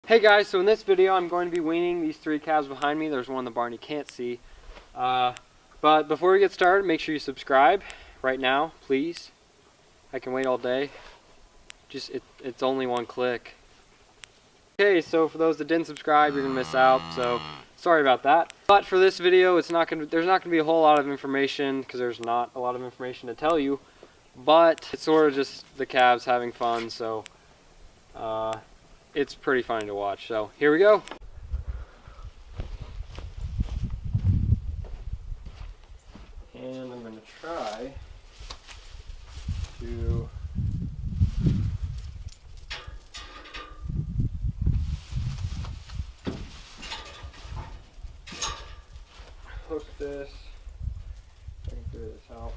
Hey guys, so in this video I'm going to be weaning these 3 calves behind me. There's one in the barn you can't see. But before we get started, make sure you subscribe right now, please. I can wait all day. It's only one click. Okay, so for those that didn't subscribe, you're gonna miss out, so sorry about that. But for this video, there's not gonna be a whole lot of information because there's not a lot of information to tell you. But it's sort of just the calves having fun, so it's pretty funny to watch. So here we go. And I'm going to try to hook this. I can figure this out.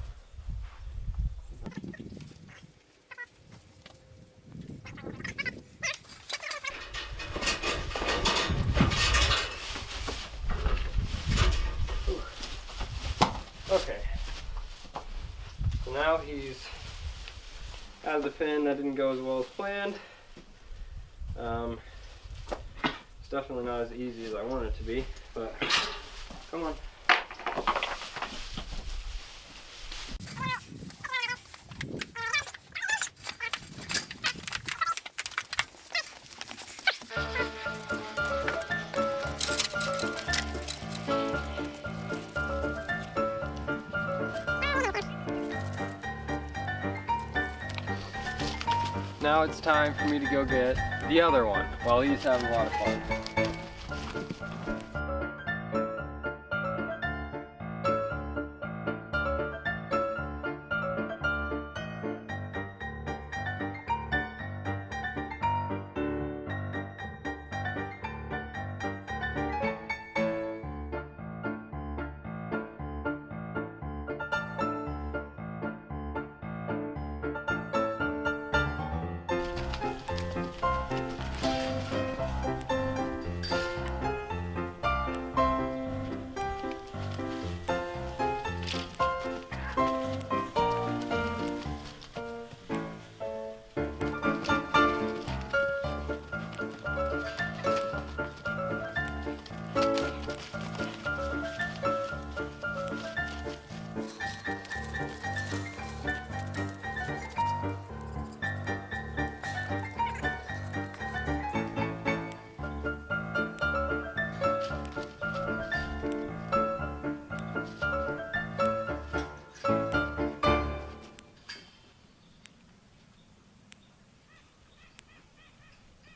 Okay, so now he's out of the pen. That didn't go as well as planned. It's definitely not as easy as I want it to be, but come on. Now it's time for me to go get the other one while he's having a lot of fun.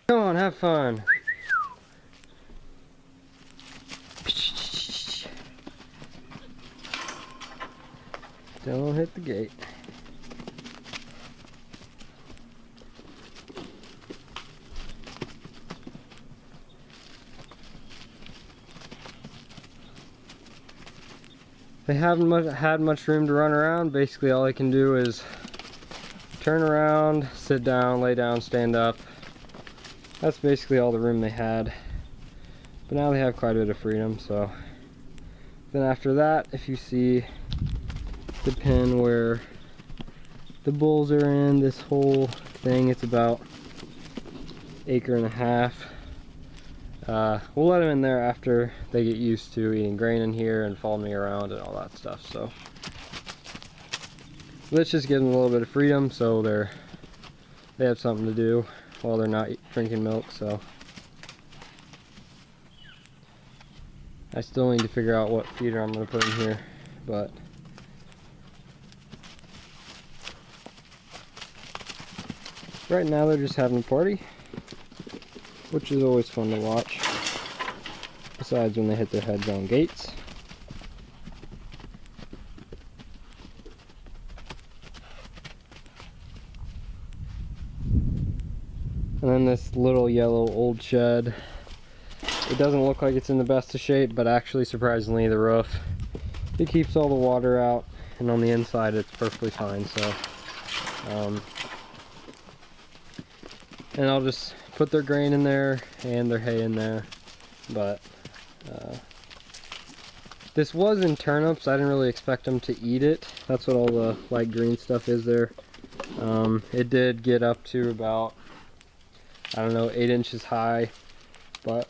Come on, have fun. Don't hit the gate. They haven't had much room to run around. Basically all I can do is turn around, sit down, lay down, stand up. That's basically all the room they had. But now they have quite a bit of freedom, so. Then after that, if you see the pen where the bulls are in, this whole thing, it's about 1.5 acres. We'll let them in there after they get used to eating grain in here and following me around and all that stuff. So let's just give them a little bit of freedom so they have something to do while they're not drinking milk. So I still need to figure out what feeder I'm going to put in here, but right now they're just having a party, which is always fun to watch, besides when they hit their heads on gates. And then this little yellow old shed, it doesn't look like it's in the best of shape, but actually surprisingly the roof, it keeps all the water out, and on the inside it's perfectly fine. So and I'll just put their grain in there and their hay in there. But this was in turnips. I didn't really expect them to eat it. That's what all the light green stuff is there. It did get up to about, I don't know, 8 inches high. But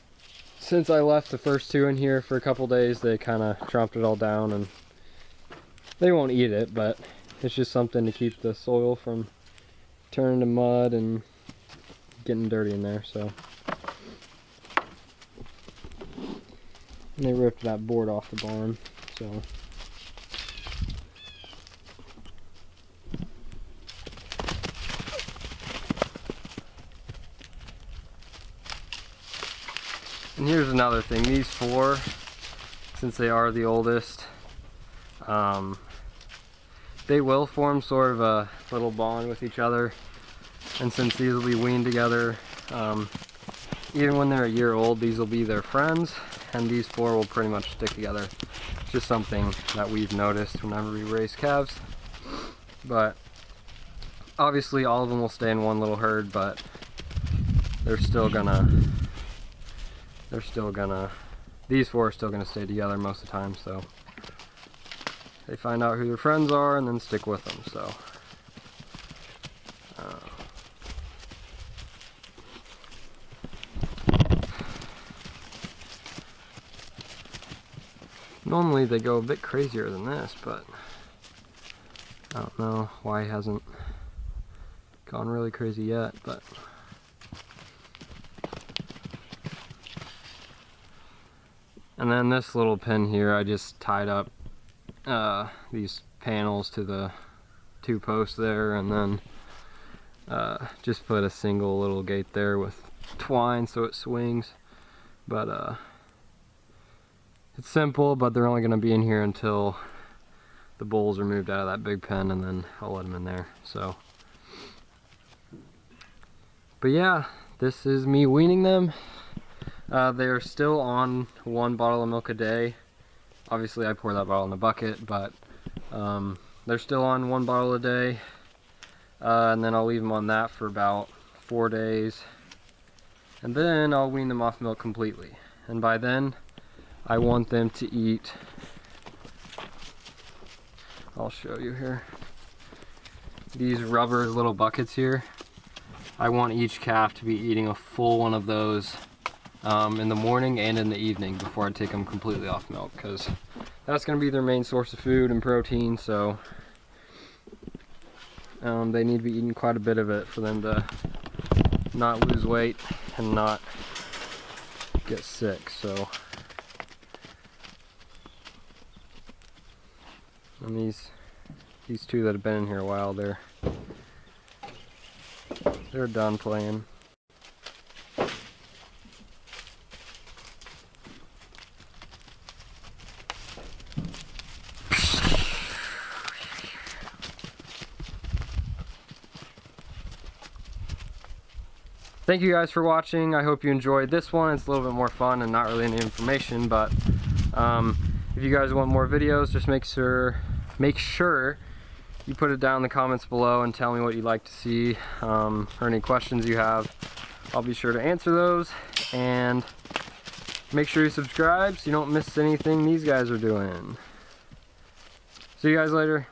since I left the first two in here for a couple days, they kind of tromped it all down, and they won't eat it, but it's just something to keep the soil from turning to mud and getting dirty in there. So, and they ripped that board off the barn, so. And here's another thing, these four, since they are the oldest, they will form sort of a little bond with each other. And since these will be weaned together, even when they're a year old, these will be their friends, and these four will pretty much stick together. It's just something that we've noticed whenever we raise calves. But obviously all of them will stay in one little herd, but they're still gonna, these four are still gonna stay together most of the time, so they find out who their friends are and then stick with them, so. Normally they go a bit crazier than this, but I don't know why he hasn't gone really crazy yet, but. And then this little pin here, I just tied up these panels to the two posts there, and then just put a single little gate there with twine so it swings. But it's simple, but they're only going to be in here until the bulls are moved out of that big pen, and then I'll let them in there. So, but yeah, this is me weaning them. They are still on 1 bottle of milk a day. Obviously I pour that bottle in a bucket, but they're still on 1 bottle a day. And then I'll leave them on that for about 4 days. And then I'll wean them off milk completely. And by then, I want them to eat, I'll show you here, these rubber little buckets here. I want each calf to be eating a full one of those in the morning and in the evening before I take them completely off milk, because that's going to be their main source of food and protein, so they need to be eating quite a bit of it for them to not lose weight and not get sick. So, and these two that have been in here a while, they're done playing. Thank you guys for watching. I hope you enjoyed this one. It's a little bit more fun and not really any information, but if you guys want more videos, just make sure you put it down in the comments below and tell me what you'd like to see, or any questions you have. I'll be sure to answer those, and make sure you subscribe so you don't miss anything these guys are doing. See you guys later.